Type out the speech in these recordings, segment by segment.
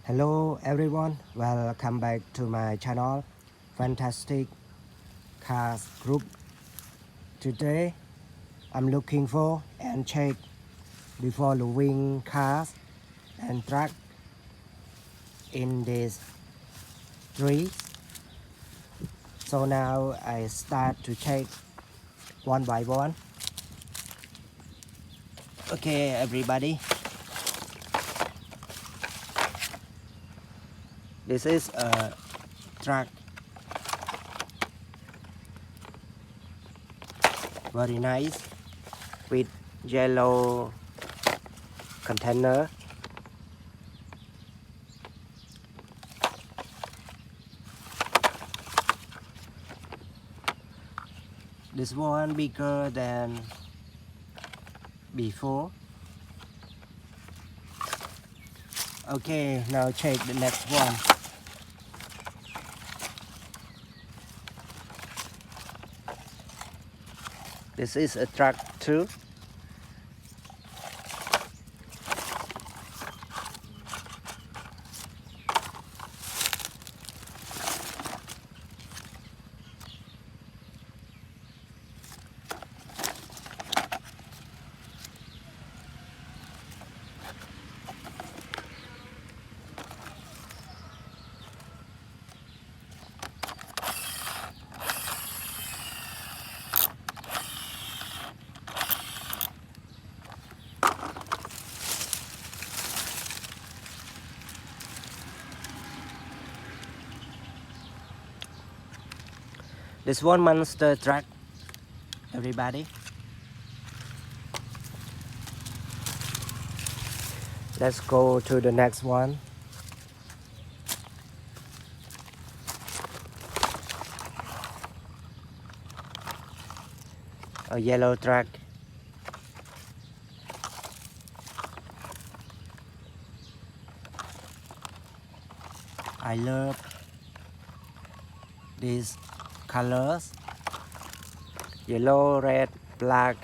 Hello everyone, welcome back to my channel Fantastic Cars Group. Today I'm looking for and check the following cars and truck in this tree. So now I start to check one by one. Okay everybody, this is a truck, very nice, with yellow container. This one bigger than before. Okay, now check the next one. This is a truck too. This one monster truck, everybody. Let's go to the next one. A yellow truck. I love these colors: yellow, red, black.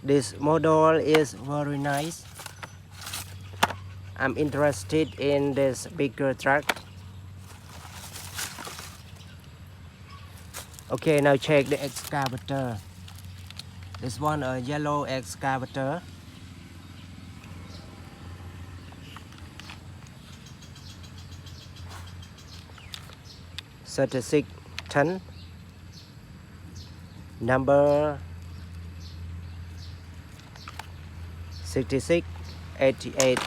This model is very nice. I'm interested in this bigger truck. Okay, now check the excavator. This one a yellow excavator. $36 ton. Number 6688.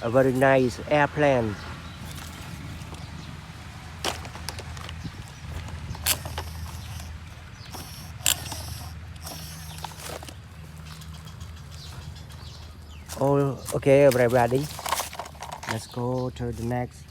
A very nice airplane. Oh, okay everybody, let's go to the next.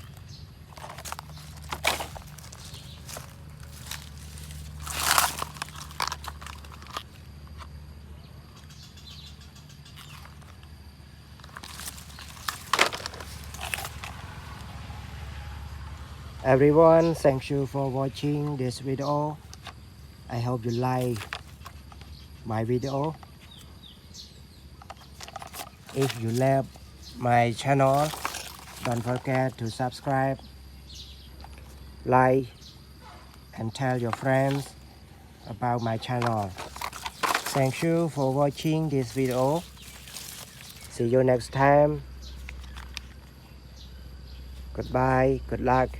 Everyone, thank you for watching this video. I hope you like my video. If you love my channel, don't forget to subscribe, like, and tell your friends about my channel. Thank you for watching this video. See you next time. Goodbye, good luck.